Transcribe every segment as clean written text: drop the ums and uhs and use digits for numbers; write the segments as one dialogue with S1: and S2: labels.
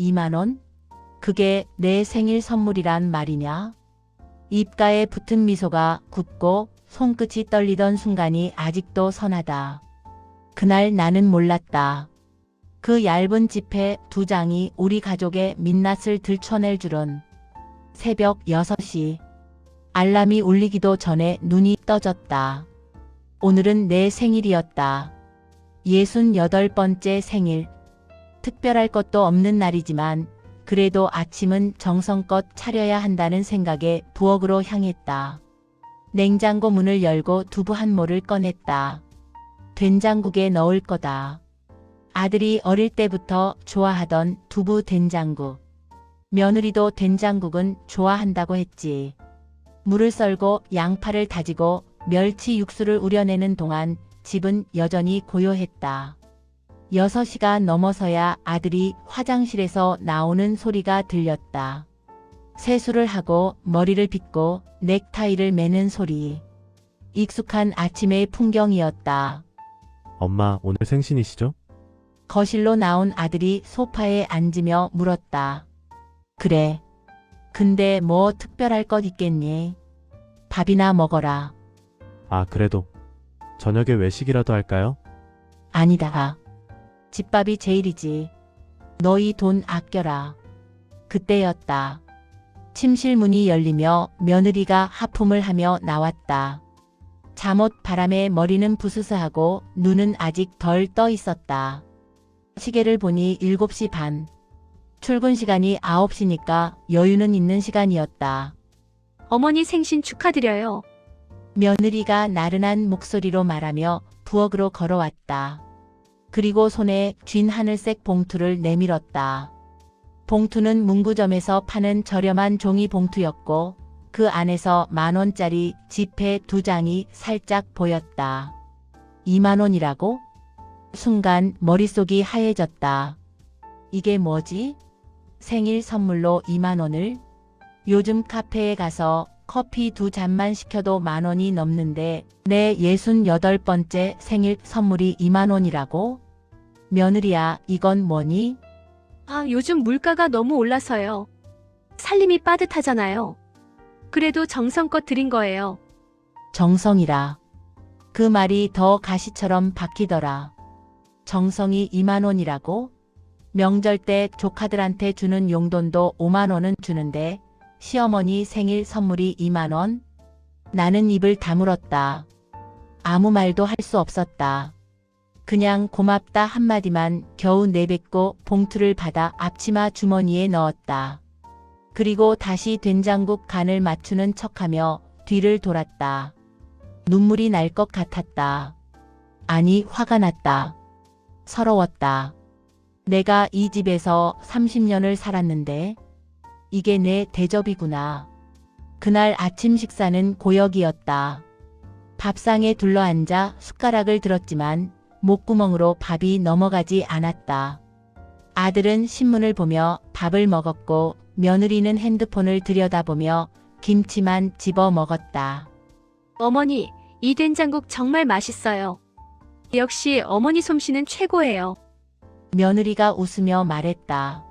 S1: 2만 원? 그게 내 생일 선물이란 말이냐? 입가에 붙은 미소가 굳고 손끝이 떨리던 순간이 아직도 선하다. 그날 나는 몰랐다. 그 얇은 지폐 2장이 우리 가족의 민낯을 들춰낼 줄은. 새벽 6시. 알람이 울리기도 전에 눈이 떠졌다. 오늘은 내 생일이었다. 68번째 생일. 특별할 것도 없는 날이지만 그래도 아침은 정성껏 차려야 한다는 생각에 부엌으로 향했다. 냉장고 문을 열고 두부 한 모를 꺼냈다. 된장국에 넣을 거다. 아들이 어릴 때부터 좋아하던 두부 된장국. 며느리도 된장국은 좋아한다고 했지. 물을 썰고 양파를 다지고 멸치 육수를 우려내는 동안 집은 여전히 고요했다. 6시가 넘어서야 아들이 화장실에서 나오는 소리가 들렸다. 세수를 하고 머리를 빗고 넥타이를 매는 소리. 익숙한 아침의 풍경이었다.
S2: 엄마, 오늘 생신이시죠?
S1: 거실로 나온 아들이 소파에 앉으며 물었다. 그래. 근데 뭐 특별할 것 있겠니? 밥이나 먹어라.
S2: 아, 그래도 저녁에 외식이라도 할까요?
S1: 아니다. 집밥이 제일이지. 너희 돈 아껴라. 그때였다. 침실 문이 열리며 며느리가 하품을 하며 나왔다. 잠옷 바람에 머리는 부스스하고 눈은 아직 덜 떠 있었다. 시계를 보니 7시 반. 출근 시간이 9시니까 여유는 있는 시간이었다.
S3: 어머니 생신 축하드려요.
S1: 며느리가 나른한 목소리로 말하며 부엌으로 걸어왔다. 그리고 손에 쥔 하늘색 봉투를 내밀었다. 봉투는 문구점에서 파는 저렴한 종이 봉투였고 그 안에서 10,000원짜리 지폐 2장이 살짝 보였다. 2만 원이라고? 순간 머릿속이 하얘졌다. 이게 뭐지? 생일 선물로 2만 원을? 요즘 카페에 가서 커피 2잔만 시켜도 10,000원이 넘는데 내 68번째 생일 선물이 2만 원이라고? 며느리야, 이건 뭐니?
S3: 아, 요즘 물가가 너무 올라서요. 살림이 빠듯하잖아요. 그래도 정성껏 드린 거예요.
S1: 정성이라. 그 말이 더 가시처럼 박히더라. 정성이 2만 원이라고? 명절 때 조카들한테 주는 용돈도 5만 원은 주는데 시어머니 생일 선물이 2만 원? 나는 입을 다물었다. 아무 말도 할 수 없었다. 그냥 고맙다 한마디만 겨우 내뱉고 봉투를 받아 앞치마 주머니에 넣었다. 그리고 다시 된장국 간을 맞추는 척하며 뒤를 돌았다. 눈물이 날 것 같았다. 아니, 화가 났다. 서러웠다. 내가 이 집에서 30년을 살았는데 이게 내 대접이구나. 그날 아침 식사는 고역이었다. 밥상에 둘러앉아 숟가락을 들었지만 목구멍으로 밥이 넘어가지 않았다. 아들은 신문을 보며 밥을 먹었고 며느리는 핸드폰을 들여다보며 김치만 집어 먹었다.
S3: 어머니, 이 된장국 정말 맛있어요. 역시 어머니 솜씨는 최고예요.
S1: 며느리가 웃으며 말했다.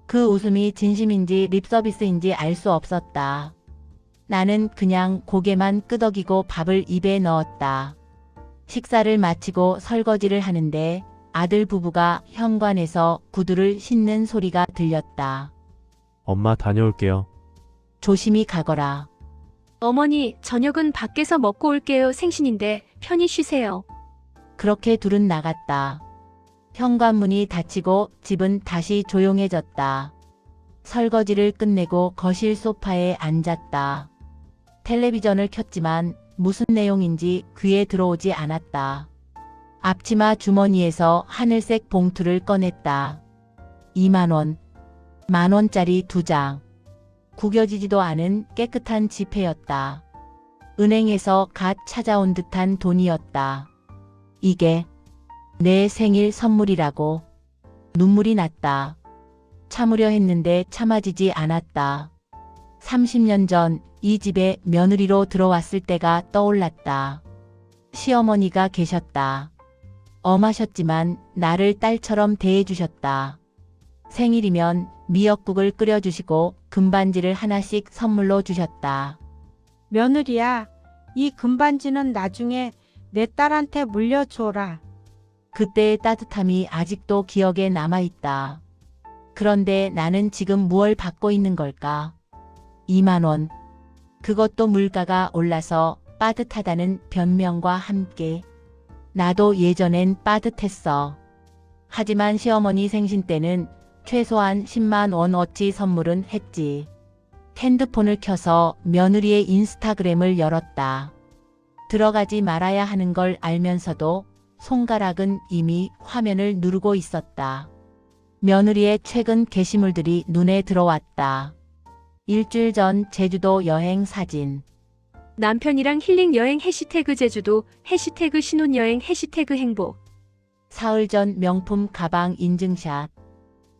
S1: 그 웃음이 진심인지 립서비스인지 알 수 없었다. 나는 그냥 고개만 끄덕이고 밥을 입에 넣었다. 식사를 마치고 설거지를 하는데 아들 부부가 현관에서 구두를 신는 소리가 들렸다.
S2: 엄마, 다녀올게요.
S1: 조심히 가거라.
S3: 어머니, 저녁은 밖에서 먹고 올게요. 생신인데 편히 쉬세요.
S1: 그렇게 둘은 나갔다. 현관문이 닫히고 집은 다시 조용해졌다. 설거지를 끝내고 거실 소파에 앉았다. 텔레비전을 켰지만 무슨 내용인지 귀에 들어오지 않았다. 앞치마 주머니에서 하늘색 봉투를 꺼냈다. 2만 원. 10,000원짜리 2장. 구겨지지도 않은 깨끗한 지폐였다. 은행에서 갓 찾아온 듯한 돈이었다. 이게 내 생일 선물이라고. 눈물이 났다. 참으려 했는데 참아지지 않았다. 30년 전 이 집에 며느리로 들어왔을 때가 떠올랐다. 시어머니가 계셨다. 엄하셨지만 나를 딸처럼 대해주셨다. 생일이면 미역국을 끓여주시고 금반지를 하나씩 선물로 주셨다.
S4: 며느리야, 이 금반지는 나중에 내 딸한테 물려줘라.
S1: 그때의 따뜻함이 아직도 기억에 남아있다. 그런데 나는 지금 무얼 받고 있는 걸까? 2만 원. 그것도 물가가 올라서 빠듯하다는 변명과 함께. 나도 예전엔 빠듯했어. 하지만 시어머니 생신 때는 최소한 10만 원어치 선물은 했지. 핸드폰을 켜서 며느리의 인스타그램을 열었다. 들어가지 말아야 하는 걸 알면서도 손가락은 이미 화면을 누르고 있었다. 며느리의 최근 게시물들이 눈에 들어왔다. 일주일 전 제주도 여행 사진.
S3: 남편이랑 힐링 여행 해시태그 제주도 해시태그 신혼여행 해시태그 행복.
S1: 사흘 전 명품 가방 인증샷.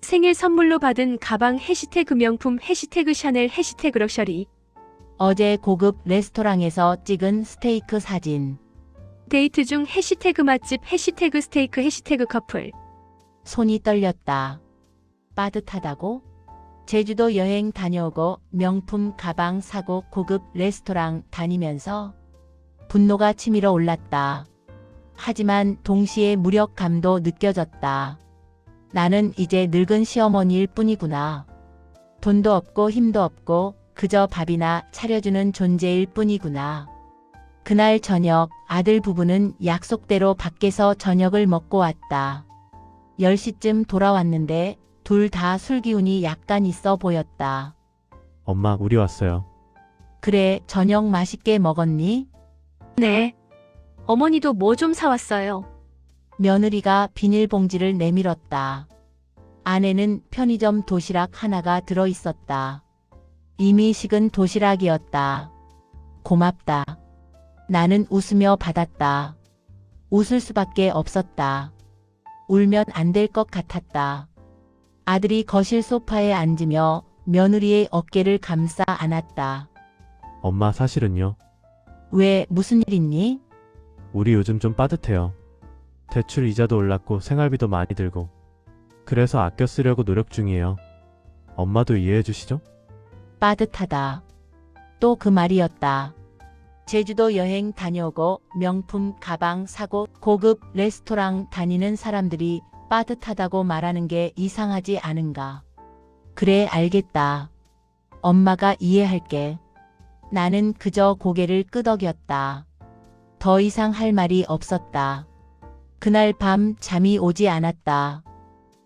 S3: 생일 선물로 받은 가방 해시태그 명품 해시태그 샤넬 해시태그 럭셔리.
S1: 어제 고급 레스토랑에서 찍은 스테이크 사진.
S3: 데이트 중 해시태그 맛집 해시태그 스테이크 해시태그 커플.
S1: 손이 떨렸다. 빠듯하다고? 제주도 여행 다녀오고 명품 가방 사고 고급 레스토랑 다니면서 분노가 치밀어 올랐다. 하지만 동시에 무력감도 느껴졌다. 나는 이제 늙은 시어머니일 뿐이구나. 돈도 없고 힘도 없고 그저 밥이나 차려주는 존재일 뿐이구나. 그날 저녁 아들 부부는 약속대로 밖에서 저녁을 먹고 왔다. 10시쯤 돌아왔는데 둘 다 술기운이 약간 있어 보였다.
S2: 엄마, 우리 왔어요.
S1: 그래, 저녁 맛있게 먹었니?
S3: 네. 어머니도 뭐 좀 사왔어요.
S1: 며느리가 비닐봉지를 내밀었다. 안에는 편의점 도시락 하나가 들어 있었다. 이미 식은 도시락이었다. 고맙다. 나는 웃으며 받았다. 웃을 수밖에 없었다. 울면 안 될 것 같았다. 아들이 거실 소파에 앉으며 며느리의 어깨를 감싸 안았다.
S2: 엄마, 사실은요.
S1: 왜, 무슨 일 있니?
S2: 우리 요즘 좀 빠듯해요. 대출 이자도 올랐고 생활비도 많이 들고. 그래서 아껴 쓰려고 노력 중이에요. 엄마도 이해해 주시죠?
S1: 빠듯하다. 또 그 말이었다. 제주도 여행 다녀오고 명품 가방 사고 고급 레스토랑 다니는 사람들이 빠듯하다고 말하는 게 이상하지 않은가. 그래, 알겠다. 엄마가 이해할게. 나는 그저 고개를 끄덕였다. 더 이상 할 말이 없었다. 그날 밤 잠이 오지 않았다.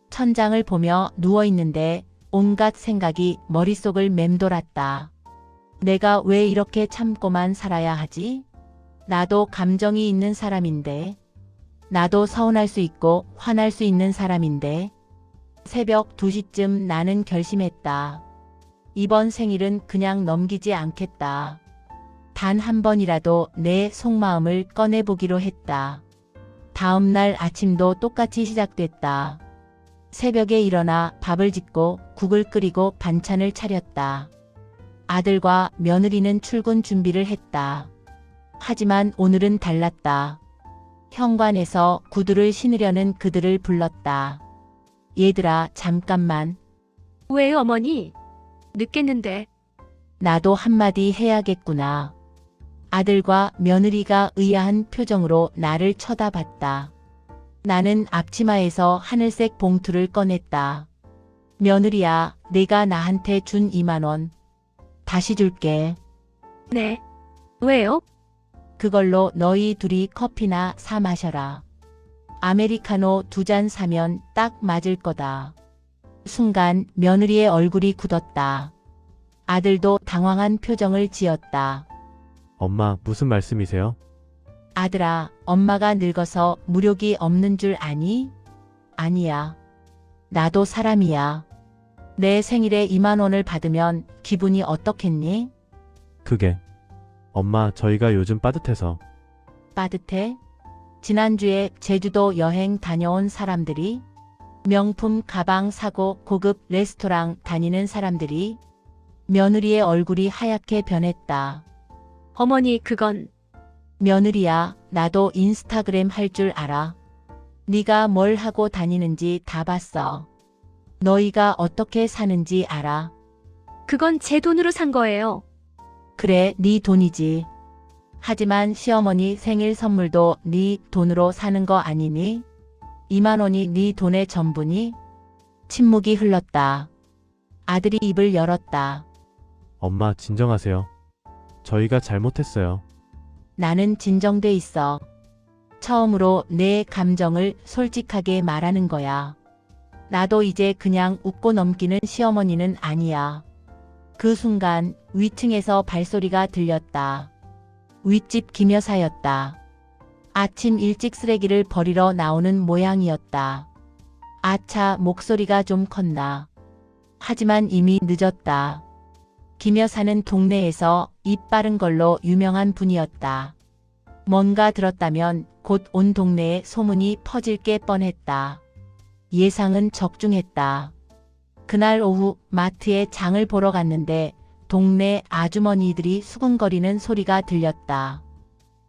S1: 천장을 보며 누워있는데 온갖 생각이 머릿속을 맴돌았다. 내가 왜 이렇게 참고만 살아야 하지? 나도 감정이 있는 사람인데. 나도 서운할 수 있고 화날 수 있는 사람인데. 새벽 2시쯤 나는 결심했다. 이번 생일은 그냥 넘기지 않겠다. 단 한 번이라도 내 속마음을 꺼내보기로 했다. 다음 날 아침도 똑같이 시작됐다. 새벽에 일어나 밥을 짓고 국을 끓이고 반찬을 차렸다. 아들과 며느리는 출근 준비를 했다. 하지만 오늘은 달랐다. 현관에서 구두를 신으려는 그들을 불렀다. 얘들아, 잠깐만.
S3: 왜요, 어머니? 늦겠는데.
S1: 나도 한마디 해야겠구나. 아들과 며느리가 의아한 표정으로 나를 쳐다봤다. 나는 앞치마에서 하늘색 봉투를 꺼냈다. 며느리야, 내가 나한테 준 2만 원. 다시 줄게.
S3: 네. 왜요?
S1: 그걸로 너희 둘이 커피나 사 마셔라. 아메리카노 2잔 사면 딱 맞을 거다. 순간 며느리의 얼굴이 굳었다. 아들도 당황한 표정을 지었다.
S2: 엄마, 무슨 말씀이세요?
S1: 아들아, 엄마가 늙어서 무력이 없는 줄 아니? 아니야. 나도 사람이야. 내 생일에 2만 원을 받으면 기분이 어떻겠니?
S2: 그게. 엄마, 저희가 요즘 빠듯해서.
S1: 빠듯해? 지난주에 제주도 여행 다녀온 사람들이, 명품 가방 사고 고급 레스토랑 다니는 사람들이, 며느리의 얼굴이 하얗게 변했다.
S3: 어머니, 그건.
S1: 며느리야, 나도 인스타그램 할 줄 알아. 네가 뭘 하고 다니는지 다 봤어. 너희가 어떻게 사는지 알아?
S3: 그건 제 돈으로 산 거예요.
S1: 그래, 네 돈이지. 하지만 시어머니 생일 선물도 네 돈으로 사는 거 아니니? 2만 원이 네 돈의 전부니? 침묵이 흘렀다. 아들이 입을 열었다.
S2: 엄마, 진정하세요. 저희가 잘못했어요.
S1: 나는 진정돼 있어. 처음으로 내 감정을 솔직하게 말하는 거야. 나도 이제 그냥 웃고 넘기는 시어머니는 아니야. 그 순간 위층에서 발소리가 들렸다. 윗집 김 여사였다. 아침 일찍 쓰레기를 버리러 나오는 모양이었다. 아차, 목소리가 좀 컸나. 하지만 이미 늦었다. 김 여사는 동네에서 입 빠른 걸로 유명한 분이었다. 뭔가 들었다면 곧 온 동네에 소문이 퍼질 게 뻔했다. 예상은 적중했다. 그날 오후 마트에 장을 보러 갔는데 동네 아주머니들이 수근거리는 소리가 들렸다.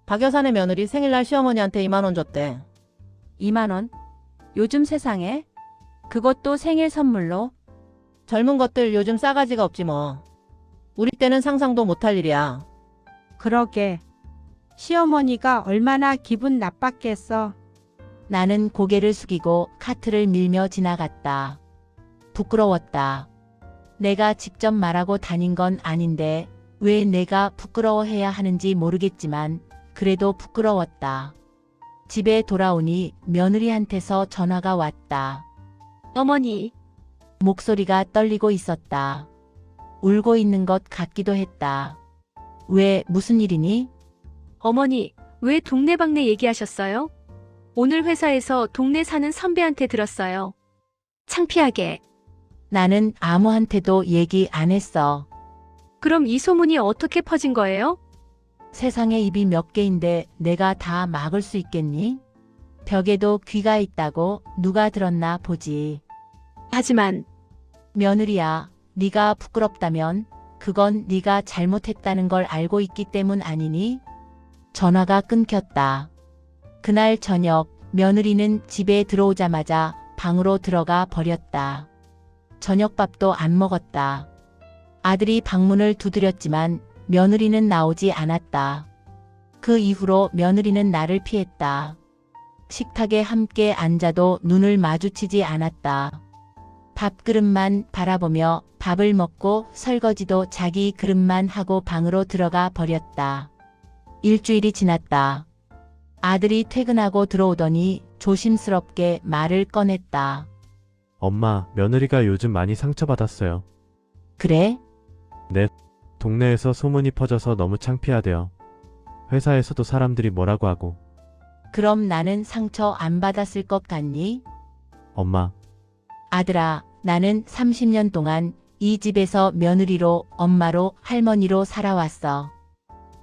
S5: 박 여사네 며느리 생일날 시어머니한테 2만 원 줬대.
S4: 2만 원? 요즘 세상에? 그것도 생일 선물로?
S5: 젊은 것들 요즘 싸가지가 없지 뭐. 우리 때는 상상도 못할 일이야.
S4: 그러게. 시어머니가 얼마나 기분 나빴겠어.
S1: 나는 고개를 숙이고 카트를 밀며 지나갔다. 부끄러웠다. 내가 직접 말하고 다닌 건 아닌데 왜 내가 부끄러워해야 하는지 모르겠지만 그래도 부끄러웠다. 집에 돌아오니 며느리한테서 전화가 왔다.
S3: 어머니,
S1: 목소리가 떨리고 있었다. 울고 있는 것 같기도 했다. 왜, 무슨 일이니?
S3: 어머니, 왜 동네방네 얘기하셨어요? 오늘 회사에서 동네 사는 선배한테 들었어요. 창피하게.
S1: 나는 아무한테도 얘기 안 했어.
S3: 그럼 이 소문이 어떻게 퍼진 거예요?
S1: 세상에 입이 몇 개인데 내가 다 막을 수 있겠니? 벽에도 귀가 있다고 누가 들었나 보지.
S3: 하지만
S1: 며느리야, 네가 부끄럽다면 그건 네가 잘못했다는 걸 알고 있기 때문 아니니? 전화가 끊겼다. 그날 저녁 며느리는 집에 들어오자마자 방으로 들어가 버렸다. 저녁밥도 안 먹었다. 아들이 방문을 두드렸지만 며느리는 나오지 않았다. 그 이후로 며느리는 나를 피했다. 식탁에 함께 앉아도 눈을 마주치지 않았다. 밥그릇만 바라보며 밥을 먹고 설거지도 자기 그릇만 하고 방으로 들어가 버렸다. 일주일이 지났다. 아들이 퇴근하고 들어오더니 조심스럽게 말을 꺼냈다.
S2: 엄마, 며느리가 요즘 많이 상처받았어요.
S1: 그래?
S2: 동네에서 소문이 퍼져서 너무 창피하대요. 회사에서도 사람들이 뭐라고 하고.
S1: 그럼 나는 상처 안 받았을 것 같니?
S2: 엄마,
S1: 아들아, 나는 30년 동안 이 집에서 며느리로, 엄마로, 할머니로 살아왔어.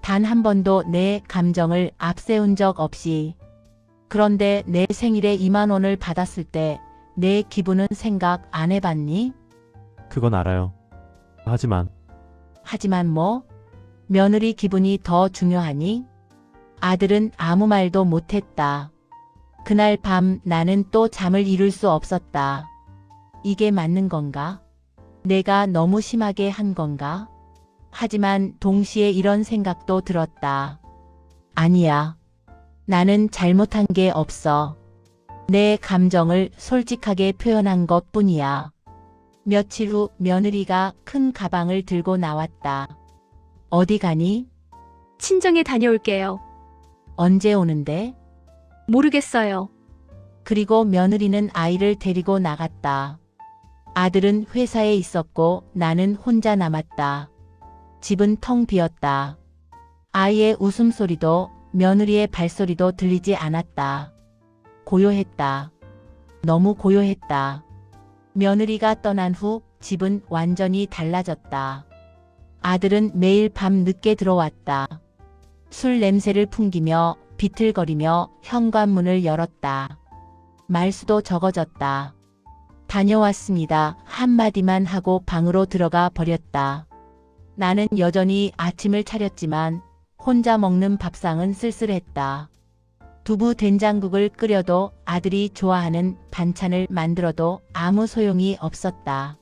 S1: 단 한 번도 내 감정을 앞세운 적 없이. 그런데 내 생일에 2만 원을 받았을 때 내 기분은 생각 안 해봤니?
S2: 그건 알아요. 하지만
S1: 뭐? 며느리 기분이 더 중요하니? 아들은 아무 말도 못했다. 그날 밤 나는 또 잠을 이룰 수 없었다. 이게 맞는 건가? 내가 너무 심하게 한 건가? 하지만 동시에 이런 생각도 들었다. 아니야. 나는 잘못한 게 없어. 내 감정을 솔직하게 표현한 것 뿐이야. 며칠 후 며느리가 큰 가방을 들고 나왔다. 어디 가니?
S3: 친정에 다녀올게요.
S1: 언제 오는데?
S3: 모르겠어요.
S1: 그리고 며느리는 아이를 데리고 나갔다. 아들은 회사에 있었고 나는 혼자 남았다. 집은 텅 비었다. 아이의 웃음소리도 며느리의 발소리도 들리지 않았다. 고요했다. 너무 고요했다. 며느리가 떠난 후 집은 완전히 달라졌다. 아들은 매일 밤 늦게 들어왔다. 술 냄새를 풍기며 비틀거리며 현관문을 열었다. 말수도 적어졌다. 다녀왔습니다. 한마디만 하고 방으로 들어가 버렸다. 나는 여전히 아침을 차렸지만 혼자 먹는 밥상은 쓸쓸했다. 두부 된장국을 끓여도 아들이 좋아하는 반찬을 만들어도 아무 소용이 없었다.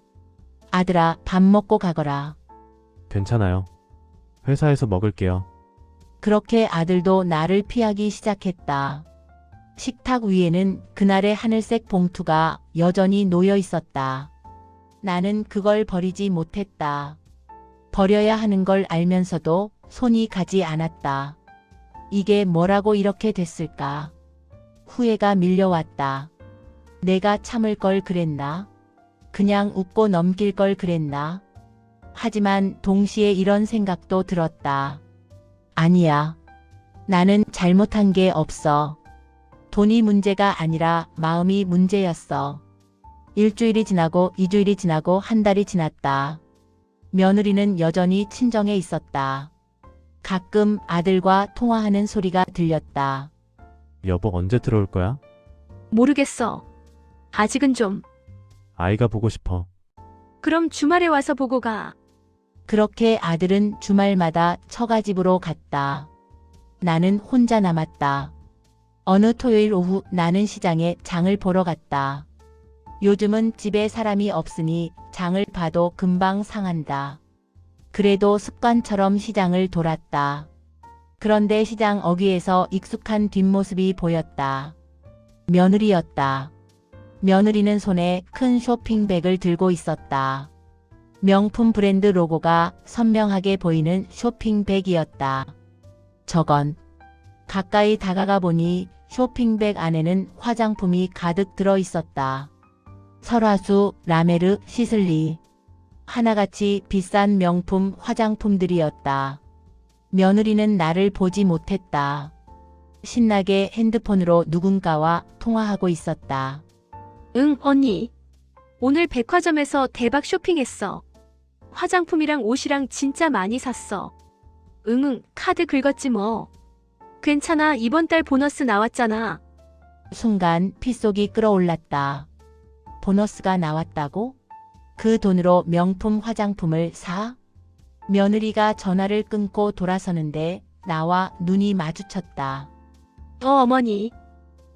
S1: 아들아, 밥 먹고 가거라.
S2: 괜찮아요. 회사에서 먹을게요.
S1: 그렇게 아들도 나를 피하기 시작했다. 식탁 위에는 그날의 하늘색 봉투가 여전히 놓여 있었다. 나는 그걸 버리지 못했다. 버려야 하는 걸 알면서도 손이 가지 않았다. 이게 뭐라고 이렇게 됐을까? 후회가 밀려왔다. 내가 참을 걸 그랬나? 그냥 웃고 넘길 걸 그랬나? 하지만 동시에 이런 생각도 들었다. 아니야. 나는 잘못한 게 없어. 돈이 문제가 아니라 마음이 문제였어. 일주일이 지나고 2주일이 지나고 한 달이 지났다. 며느리는 여전히 친정에 있었다. 가끔 아들과 통화하는 소리가 들렸다.
S2: 여보 언제 들어올 거야?
S3: 모르겠어. 아직은 좀.
S2: 아이가 보고 싶어.
S3: 그럼 주말에 와서 보고 가.
S1: 그렇게 아들은 주말마다 처가집으로 갔다. 나는 혼자 남았다. 어느 토요일 오후 나는 시장에 장을 보러 갔다. 요즘은 집에 사람이 없으니 장을 봐도 금방 상한다. 그래도 습관처럼 시장을 돌았다. 그런데 시장 어귀에서 익숙한 뒷모습이 보였다. 며느리였다. 며느리는 손에 큰 쇼핑백을 들고 있었다. 명품 브랜드 로고가 선명하게 보이는 쇼핑백이었다. 저건 가까이 다가가 보니 쇼핑백 안에는 화장품이 가득 들어 있었다. 설화수, 라메르, 시슬리. 하나같이 비싼 명품 화장품들이었다. 며느리는 나를 보지 못했다. 신나게 핸드폰으로 누군가와 통화하고 있었다.
S3: 응, 언니. 오늘 백화점에서 대박 쇼핑했어. 화장품이랑 옷이랑 진짜 많이 샀어. 응응, 카드 긁었지 뭐. 괜찮아, 이번 달 보너스 나왔잖아.
S1: 순간 핏속이 끓어올랐다. 보너스가 나왔다고? 그 돈으로 명품 화장품을 사? 며느리가 전화를 끊고 돌아서는데 나와 눈이 마주쳤다.
S3: 어머니.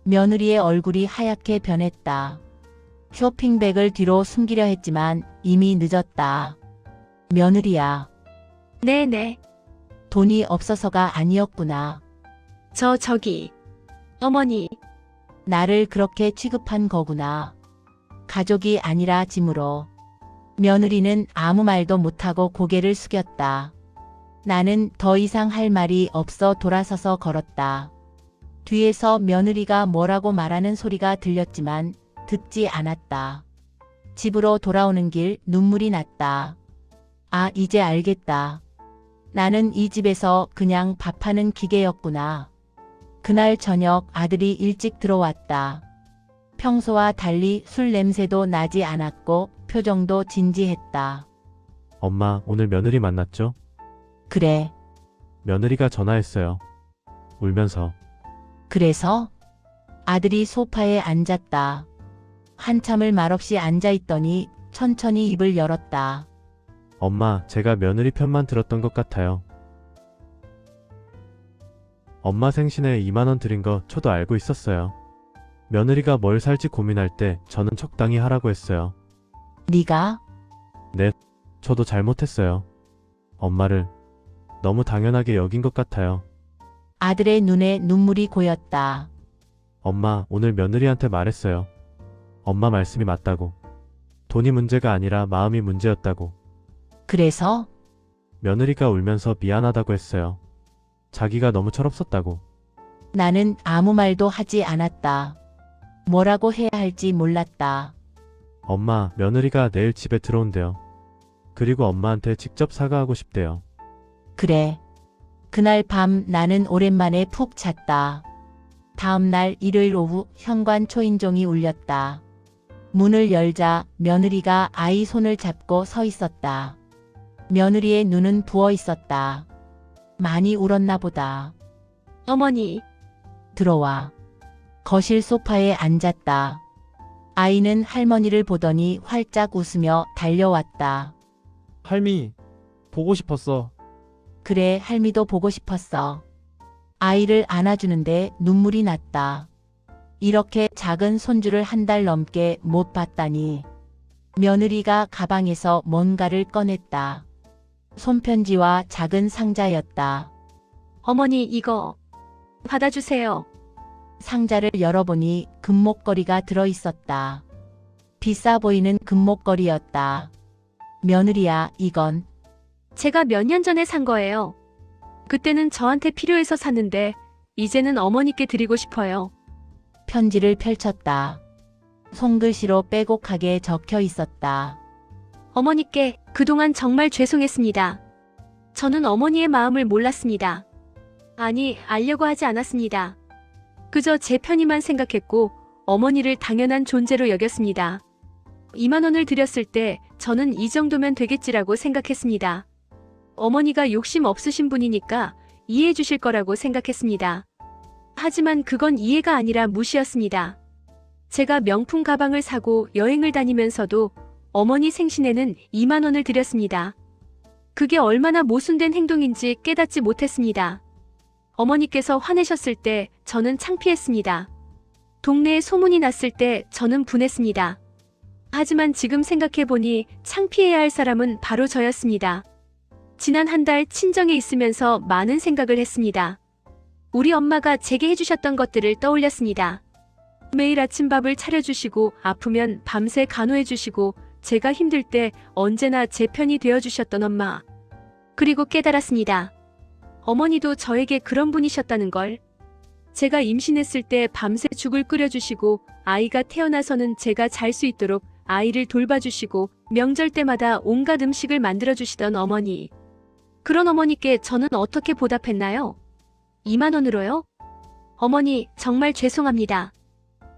S1: 며느리의 얼굴이 하얗게 변했다. 쇼핑백을 뒤로 숨기려 했지만 이미 늦었다. 며느리야,
S3: 네네.
S1: 돈이 없어서가 아니었구나.
S3: 저기. 어머니.
S1: 나를 그렇게 취급한 거구나. 가족이 아니라 짐으로. 며느리는 아무 말도 못하고 고개를 숙였다. 나는 더 이상 할 말이 없어 돌아서서 걸었다. 뒤에서 며느리가 뭐라고 말하는 소리가 들렸지만 듣지 않았다. 집으로 돌아오는 길 눈물이 났다. 아, 이제 알겠다. 나는 이 집에서 그냥 밥하는 기계였구나. 그날 저녁 아들이 일찍 들어왔다. 평소와 달리 술 냄새도 나지 않았고 표정도 진지했다.
S2: 엄마 오늘 며느리 만났죠?
S1: 그래.
S2: 며느리가 전화했어요. 울면서.
S1: 그래서? 아들이 소파에 앉았다. 한참을 말없이 앉아있더니 천천히 입을 열었다.
S2: 엄마 제가 며느리 편만 들었던 것 같아요. 엄마 생신에 2만 원 드린 거 저도 알고 있었어요. 며느리가 뭘 살지 고민할 때 저는 적당히 하라고 했어요.
S1: 네가?
S2: 저도 잘못했어요. 엄마를 너무 당연하게 여긴 것 같아요.
S1: 아들의 눈에 눈물이 고였다.
S2: 엄마 오늘 며느리한테 말했어요. 엄마 말씀이 맞다고. 돈이 문제가 아니라 마음이 문제였다고.
S1: 그래서?
S2: 며느리가 울면서 미안하다고 했어요. 자기가 너무 철없었다고.
S1: 나는 아무 말도 하지 않았다. 뭐라고 해야 할지 몰랐다.
S2: 엄마 며느리가 내일 집에 들어온대요. 그리고 엄마한테 직접 사과하고 싶대요.
S1: 그래. 그날 밤 나는 오랜만에 푹 잤다. 다음 날 일요일 오후 현관 초인종이 울렸다. 문을 열자 며느리가 아이 손을 잡고 서 있었다. 며느리의 눈은 부어 있었다. 많이 울었나 보다.
S3: 어머니.
S1: 들어와. 거실 소파에 앉았다. 아이는 할머니를 보더니 활짝 웃으며 달려왔다.
S6: 할미, 보고 싶었어.
S1: 그래, 할미도 보고 싶었어. 아이를 안아주는데 눈물이 났다. 이렇게 작은 손주를 한 달 넘게 못 봤다니. 며느리가 가방에서 뭔가를 꺼냈다. 손편지와 작은 상자였다.
S3: 어머니, 이거 받아주세요.
S1: 상자를 열어보니 금목걸이가 들어있었다. 비싸 보이는 금목걸이였다. 며느리야, 이건.
S3: 제가 몇 년 전에 산 거예요. 그때는 저한테 필요해서 샀는데 이제는 어머니께 드리고 싶어요.
S1: 편지를 펼쳤다. 손글씨로 빼곡하게 적혀 있었다.
S3: 어머니께 그동안 정말 죄송했습니다. 저는 어머니의 마음을 몰랐습니다. 아니, 알려고 하지 않았습니다. 그저 제 편의만 생각했고 어머니를 당연한 존재로 여겼습니다. 2만 원을 드렸을 때 저는 이 정도면 되겠지라고 생각했습니다. 어머니가 욕심 없으신 분이니까 이해해 주실 거라고 생각했습니다. 하지만 그건 이해가 아니라 무시였습니다. 제가 명품 가방을 사고 여행을 다니면서도 어머니 생신에는 2만 원을 드렸습니다. 그게 얼마나 모순된 행동인지 깨닫지 못했습니다. 어머니께서 화내셨을 때 저는 창피했습니다. 동네에 소문이 났을 때 저는 분했습니다. 하지만 지금 생각해보니 창피해야 할 사람은 바로 저였습니다. 지난 한 달 친정에 있으면서 많은 생각을 했습니다. 우리 엄마가 제게 해주셨던 것들을 떠올렸습니다. 매일 아침밥을 차려주시고 아프면 밤새 간호해주시고 제가 힘들 때 언제나 제 편이 되어주셨던 엄마. 그리고 깨달았습니다. 어머니도 저에게 그런 분이셨다는 걸. 제가 임신했을 때 밤새 죽을 끓여주시고 아이가 태어나서는 제가 잘 수 있도록 아이를 돌봐주시고 명절 때마다 온갖 음식을 만들어주시던 어머니. 그런 어머니께 저는 어떻게 보답했나요? 2만 원으로요? 어머니, 정말 죄송합니다.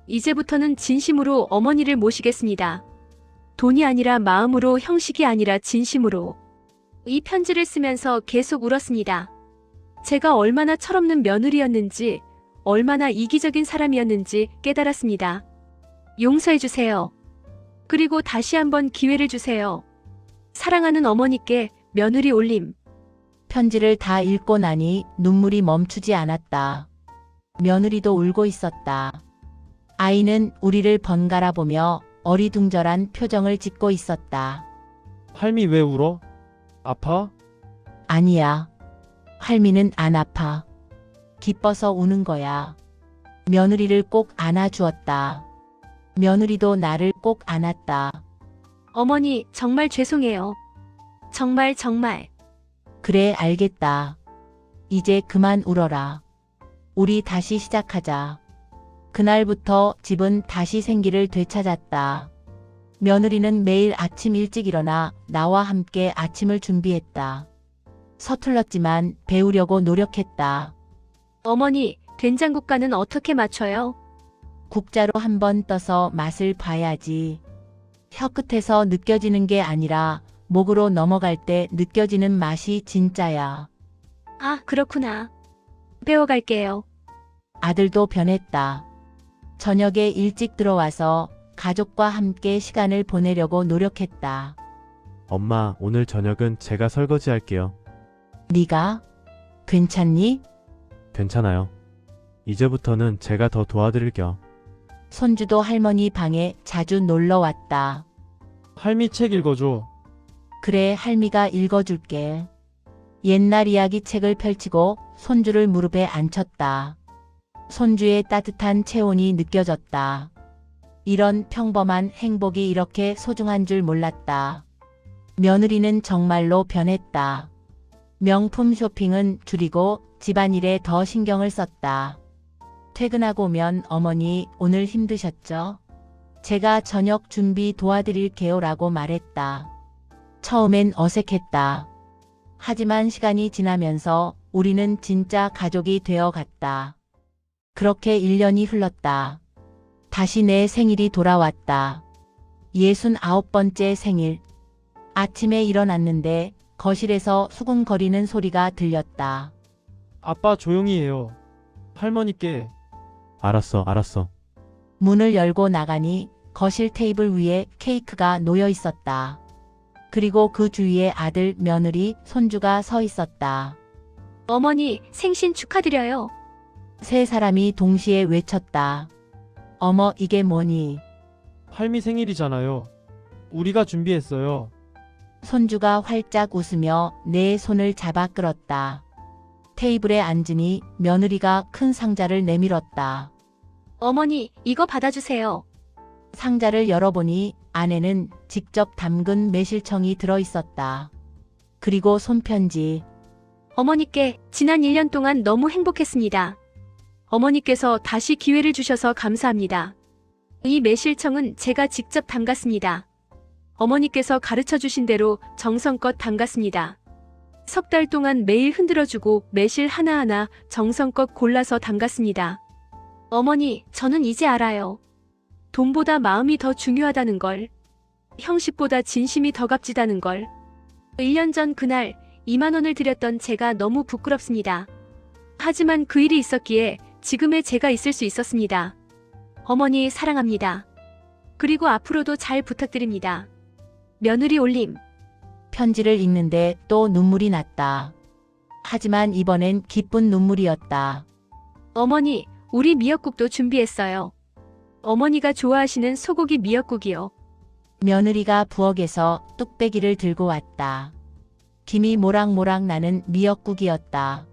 S3: 이제부터는 진심으로 어머니를 모시겠습니다. 돈이 아니라 마음으로, 형식이 아니라 진심으로. 이 편지를 쓰면서 계속 울었습니다. 제가 얼마나 철없는 며느리였는지, 얼마나 이기적인 사람이었는지 깨달았습니다. 용서해주세요. 그리고 다시 한번 기회를 주세요. 사랑하는 어머니께 며느리 올림.
S1: 편지를 다 읽고 나니 눈물이 멈추지 않았다. 며느리도 울고 있었다. 아이는 우리를 번갈아 보며 어리둥절한 표정을 짓고 있었다.
S6: 할미 왜 울어? 아파?
S1: 아니야. 할미는 안 아파. 기뻐서 우는 거야. 며느리를 꼭 안아주었다. 며느리도 나를 꼭 안았다.
S3: 어머니, 정말 죄송해요. 정말.
S1: 그래, 알겠다. 이제 그만 울어라. 우리 다시 시작하자. 그날부터 집은 다시 생기를 되찾았다. 며느리는 매일 아침 일찍 일어나 나와 함께 아침을 준비했다. 서툴렀지만 배우려고 노력했다.
S3: 어머니, 된장국간은 어떻게 맞춰요?
S1: 국자로 한번 떠서 맛을 봐야지. 혀끝에서 느껴지는 게 아니라 목으로 넘어갈 때 느껴지는 맛이 진짜야.
S3: 아, 그렇구나. 배워갈게요.
S1: 아들도 변했다. 저녁에 일찍 들어와서 가족과 함께 시간을 보내려고 노력했다.
S2: 엄마, 오늘 저녁은 제가 설거지 할게요.
S1: 네가? 괜찮니?
S2: 괜찮아요. 이제부터는 제가 더 도와드릴게요.
S1: 손주도 할머니 방에 자주 놀러 왔다.
S6: 할미 책 읽어줘.
S1: 그래, 할미가 읽어줄게. 옛날 이야기 책을 펼치고 손주를 무릎에 앉혔다. 손주의 따뜻한 체온이 느껴졌다. 이런 평범한 행복이 이렇게 소중한 줄 몰랐다. 며느리는 정말로 변했다. 명품 쇼핑은 줄이고 집안일에 더 신경을 썼다. 퇴근하고 오면 어머니, 오늘 힘드셨죠? 제가 저녁 준비 도와드릴게요 라고 말했다. 처음엔 어색했다. 하지만 시간이 지나면서 우리는 진짜 가족이 되어 갔다. 그렇게 1년이 흘렀다. 다시 내 생일이 돌아왔다. 69번째 생일. 아침에 일어났는데 거실에서 수근거리는 소리가 들렸다.
S6: 아빠 조용히 해요. 할머니께.
S2: 알았어.
S1: 문을 열고 나가니 거실 테이블 위에 케이크가 놓여 있었다. 그리고 그 주위에 아들, 며느리, 손주가 서 있었다.
S3: 어머니, 생신 축하드려요.
S1: 세 사람이 동시에 외쳤다. 어머, 이게 뭐니?
S6: 할미 생일이잖아요. 우리가 준비했어요.
S1: 손주가 활짝 웃으며 내 손을 잡아 끌었다. 테이블에 앉으니 며느리가 큰 상자를 내밀었다.
S3: 어머니, 이거 받아주세요.
S1: 상자를 열어보니 안에는 직접 담근 매실청이 들어있었다. 그리고 손편지.
S3: 어머니께 지난 1년 동안 너무 행복했습니다. 어머니께서 다시 기회를 주셔서 감사합니다. 이 매실청은 제가 직접 담갔습니다. 어머니께서 가르쳐 주신 대로 정성껏 담갔습니다. 석 달 동안 매일 흔들어주고 매실 하나하나 정성껏 골라서 담갔습니다. 어머니, 저는 이제 알아요. 돈보다 마음이 더 중요하다는 걸. 형식보다 진심이 더 값지다는 걸. 1년 전 그날 2만 원을 드렸던 제가 너무 부끄럽습니다. 하지만 그 일이 있었기에 지금의 제가 있을 수 있었습니다. 어머니 사랑합니다. 그리고 앞으로도 잘 부탁드립니다. 며느리 올림.
S1: 편지를 읽는데 또 눈물이 났다. 하지만 이번엔 기쁜 눈물이었다.
S3: 어머니, 우리 미역국도 준비했어요. 어머니가 좋아하시는 소고기 미역국이요.
S1: 며느리가 부엌에서 뚝배기를 들고 왔다. 김이 모락모락 나는 미역국이었다.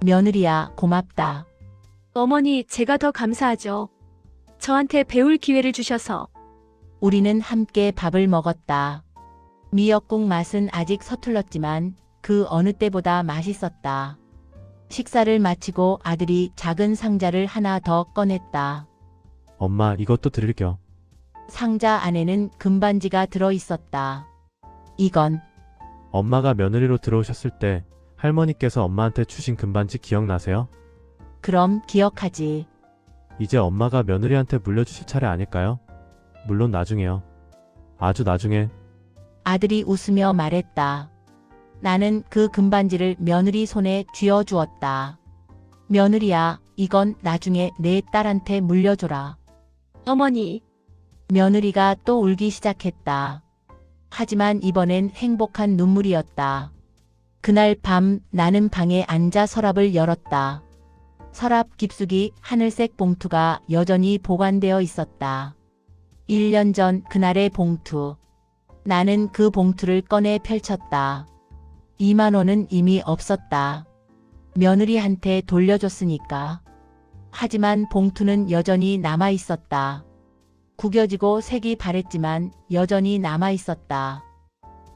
S1: 며느리야, 고맙다.
S3: 어머니, 제가 더 감사하죠. 저한테 배울 기회를 주셔서.
S1: 우리는 함께 밥을 먹었다. 미역국 맛은 아직 서툴렀지만 그 어느 때보다 맛있었다. 식사를 마치고 아들이 작은 상자를 하나 더 꺼냈다.
S2: 엄마, 이것도 드릴게요.
S1: 상자 안에는 금반지가 들어있었다. 이건
S2: 엄마가 며느리로 들어오셨을 때 할머니께서 엄마한테 주신 금반지 기억나세요?
S1: 그럼 기억하지.
S2: 이제 엄마가 며느리한테 물려주실 차례 아닐까요? 물론 나중에요. 아주 나중에.
S1: 아들이 웃으며 말했다. 나는 그 금반지를 며느리 손에 쥐어주었다. 며느리야, 이건 나중에 내 딸한테 물려줘라.
S3: 어머니,
S1: 며느리가 또 울기 시작했다. 하지만 이번엔 행복한 눈물이었다. 그날 밤 나는 방에 앉아 서랍을 열었다. 서랍 깊숙이 하늘색 봉투가 여전히 보관되어 있었다. 1년 전 그날의 봉투. 나는 그 봉투를 꺼내 펼쳤다. 2만 원은 이미 없었다. 며느리한테 돌려줬으니까. 하지만 봉투는 여전히 남아 있었다. 구겨지고 색이 바랬지만 여전히 남아 있었다.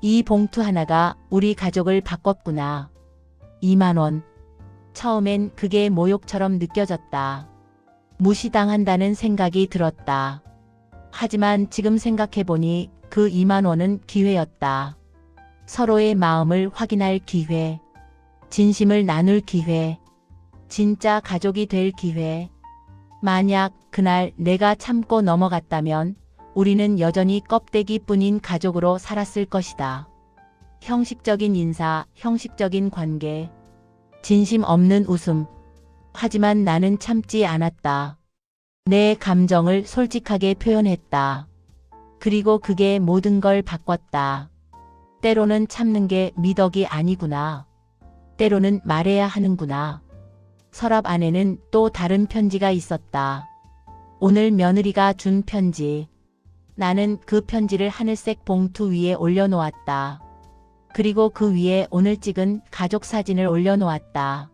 S1: 이 봉투 하나가 우리 가족을 바꿨구나. 2만 원. 처음엔 그게 모욕처럼 느껴졌다. 무시당한다는 생각이 들었다. 하지만 지금 생각해보니 그 2만 원은 기회였다. 서로의 마음을 확인할 기회. 진심을 나눌 기회. 진짜 가족이 될 기회. 만약 그날 내가 참고 넘어갔다면 우리는 여전히 껍데기뿐인 가족으로 살았을 것이다. 형식적인 인사, 형식적인 관계. 진심 없는 웃음. 하지만 나는 참지 않았다. 내 감정을 솔직하게 표현했다. 그리고 그게 모든 걸 바꿨다. 때로는 참는 게 미덕이 아니구나. 때로는 말해야 하는구나. 서랍 안에는 또 다른 편지가 있었다. 오늘 며느리가 준 편지. 나는 그 편지를 하늘색 봉투 위에 올려놓았다. 그리고 그 위에 오늘 찍은 가족 사진을 올려놓았다.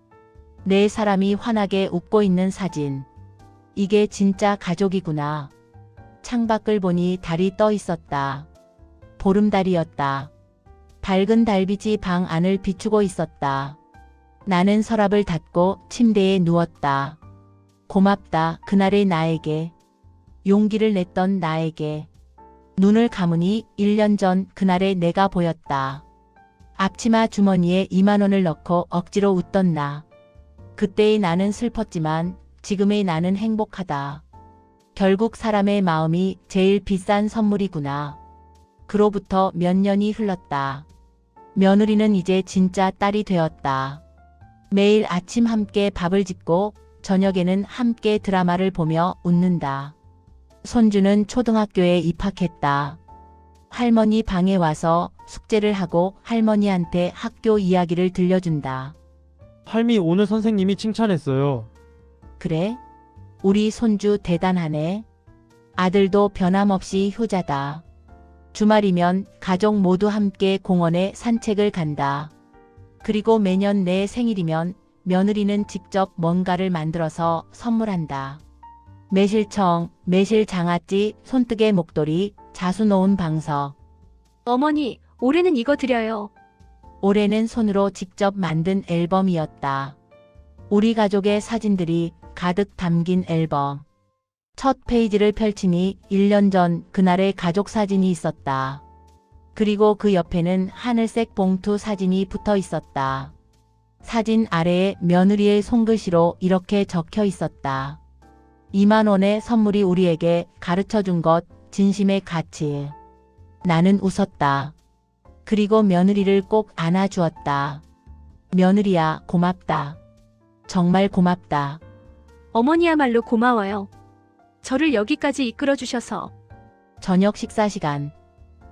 S1: 네 사람이 환하게 웃고 있는 사진. 이게 진짜 가족이구나. 창밖을 보니 달이 떠 있었다. 보름달이었다. 밝은 달빛이 방 안을 비추고 있었다. 나는 서랍을 닫고 침대에 누웠다. 고맙다, 그날의 나에게. 용기를 냈던 나에게. 눈을 감으니 1년 전 그날의 내가 보였다. 앞치마 주머니에 2만 원을 넣고 억지로 웃던 나. 그때의 나는 슬펐지만 지금의 나는 행복하다. 결국 사람의 마음이 제일 비싼 선물이구나. 그로부터 몇 년이 흘렀다. 며느리는 이제 진짜 딸이 되었다. 매일 아침 함께 밥을 짓고 저녁에는 함께 드라마를 보며 웃는다. 손주는 초등학교에 입학했다. 할머니 방에 와서 숙제를 하고 할머니한테 학교 이야기를 들려준다.
S6: 할미 오늘 선생님이 칭찬했어요.
S1: 그래? 우리 손주 대단하네. 아들도 변함없이 효자다. 주말이면 가족 모두 함께 공원에 산책을 간다. 그리고 매년 내 생일이면 며느리는 직접 뭔가를 만들어서 선물한다. 매실청, 매실 장아찌, 손뜨개 목도리, 자수 놓은 방석.
S3: 어머니, 올해는 이거 드려요.
S1: 올해는 손으로 직접 만든 앨범이었다. 우리 가족의 사진들이 가득 담긴 앨범. 첫 페이지를 펼치니 1년 전 그날의 가족 사진이 있었다. 그리고 그 옆에는 하늘색 봉투 사진이 붙어 있었다. 사진 아래에 며느리의 손글씨로 이렇게 적혀 있었다. 2만 원의 선물이 우리에게 가르쳐 준 것, 진심의 가치. 나는 웃었다. 그리고 며느리를 꼭 안아주었다. 며느리야, 고맙다. 정말 고맙다.
S3: 어머니야말로 고마워요. 저를 여기까지 이끌어 주셔서.
S1: 저녁 식사 시간.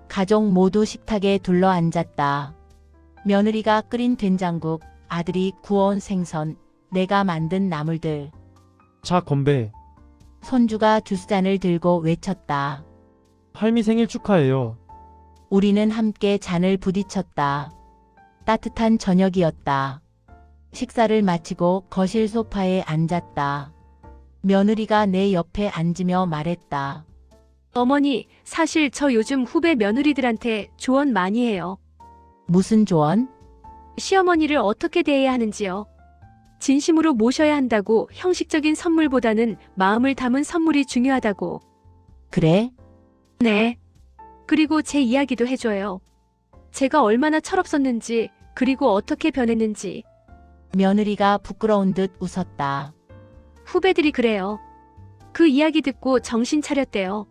S1: 가족 모두 식탁에 둘러 앉았다. 며느리가 끓인 된장국, 아들이 구워온 생선, 내가 만든 나물들.
S6: 자, 건배.
S1: 손주가 주스잔을 들고 외쳤다.
S6: 할미 생일 축하해요.
S1: 우리는 함께 잔을 부딪혔다. 따뜻한 저녁이었다. 식사를 마치고 거실 소파에 앉았다. 며느리가 내 옆에 앉으며 말했다.
S3: 어머니, 사실 저 요즘 후배 며느리들한테 조언 많이 해요.
S1: 무슨 조언?
S3: 시어머니를 어떻게 대해야 하는지요. 진심으로 모셔야 한다고, 형식적인 선물보다는 마음을 담은 선물이 중요하다고.
S1: 그래?
S3: 네. 그리고 제 이야기도 해줘요. 제가 얼마나 철없었는지, 그리고 어떻게 변했는지.
S1: 며느리가 부끄러운 듯 웃었다.
S3: 후배들이 그래요. 그 이야기 듣고 정신 차렸대요.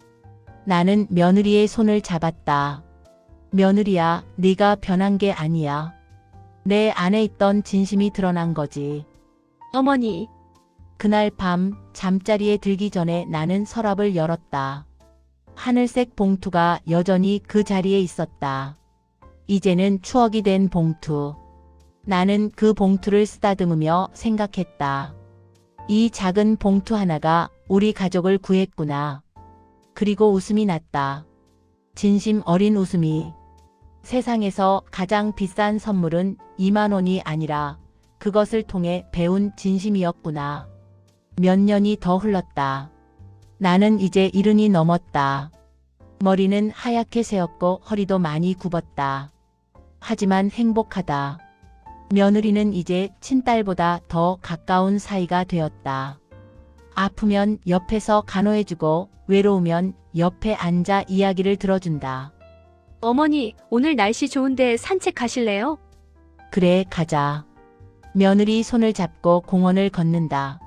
S1: 나는 며느리의 손을 잡았다. 며느리야, 네가 변한 게 아니야. 내 안에 있던 진심이 드러난 거지.
S3: 어머니,
S1: 그날 밤 잠자리에 들기 전에 나는 서랍을 열었다. 하늘색 봉투가 여전히 그 자리에 있었다. 이제는 추억이 된 봉투. 나는 그 봉투를 쓰다듬으며 생각했다. 이 작은 봉투 하나가 우리 가족을 구했구나. 그리고 웃음이 났다. 진심 어린 웃음이. 세상에서 가장 비싼 선물은 2만 원이 아니라 그것을 통해 배운 진심이었구나. 몇 년이 더 흘렀다. 나는 이제 70이 넘었다. 머리는 하얗게 새었고 허리도 많이 굽었다. 하지만 행복하다. 며느리는 이제 친딸보다 더 가까운 사이가 되었다. 아프면 옆에서 간호해주고 외로우면 옆에 앉아 이야기를 들어준다.
S3: 어머니, 오늘 날씨 좋은데 산책 가실래요?
S1: 그래, 가자. 며느리 손을 잡고 공원을 걷는다.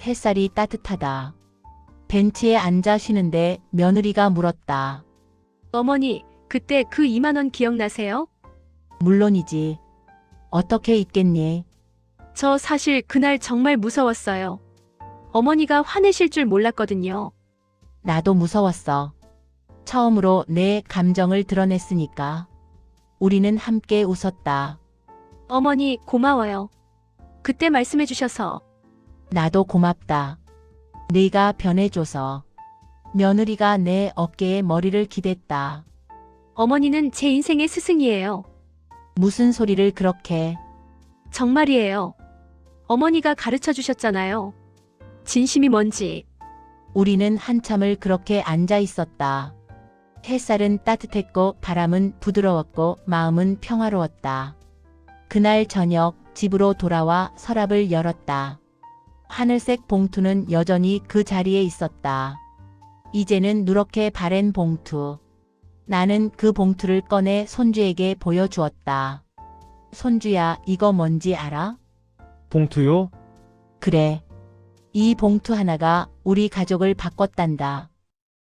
S1: 햇살이 따뜻하다. 벤치에 앉아 쉬는데 며느리가 물었다.
S3: 어머니, 그때 그 2만 원 기억나세요?
S1: 물론이지. 어떻게 잊겠니?
S3: 저 사실 그날 정말 무서웠어요. 어머니가 화내실 줄 몰랐거든요.
S1: 나도 무서웠어. 처음으로 내 감정을 드러냈으니까. 우리는 함께 웃었다.
S3: 어머니, 고마워요. 그때 말씀해 주셔서.
S1: 나도 고맙다. 네가 변해줘서. 며느리가 내 어깨에 머리를 기댔다.
S3: 어머니는 제 인생의 스승이에요.
S1: 무슨 소리를 그렇게.
S3: 정말이에요. 어머니가 가르쳐 주셨잖아요. 진심이 뭔지.
S1: 우리는 한참을 그렇게 앉아 있었다. 햇살은 따뜻했고 바람은 부드러웠고 마음은 평화로웠다. 그날 저녁 집으로 돌아와 서랍을 열었다. 하늘색 봉투는 여전히 그 자리에 있었다. 이제는 누렇게 바랜 봉투. 나는 그 봉투를 꺼내 손주에게 보여주었다. 손주야, 이거 뭔지 알아?
S6: 봉투요?
S1: 그래. 이 봉투 하나가 우리 가족을 바꿨단다.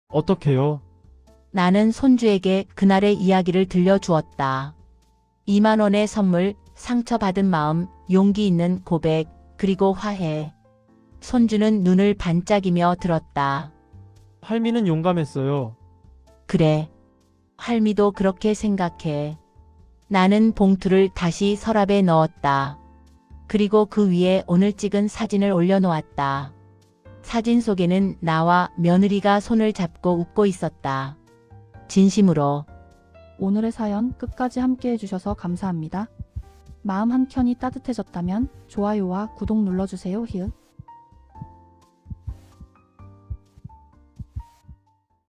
S6: 어떻게요?
S1: 나는 손주에게 그날의 이야기를 들려주었다. 2만 원의 선물, 상처받은 마음, 용기 있는 고백, 그리고 화해. 손주는 눈을 반짝이며 들었다.
S6: 할미는 용감했어요.
S1: 그래. 할미도 그렇게 생각해. 나는 봉투를 다시 서랍에 넣었다. 그리고 그 위에 오늘 찍은 사진을 올려놓았다. 사진 속에는 나와 며느리가 손을 잡고 웃고 있었다. 진심으로.
S7: 오늘의 사연 끝까지 함께 해주셔서 감사합니다. 마음 한켠이 따뜻해졌다면 좋아요와 구독 눌러주세요. 히읗.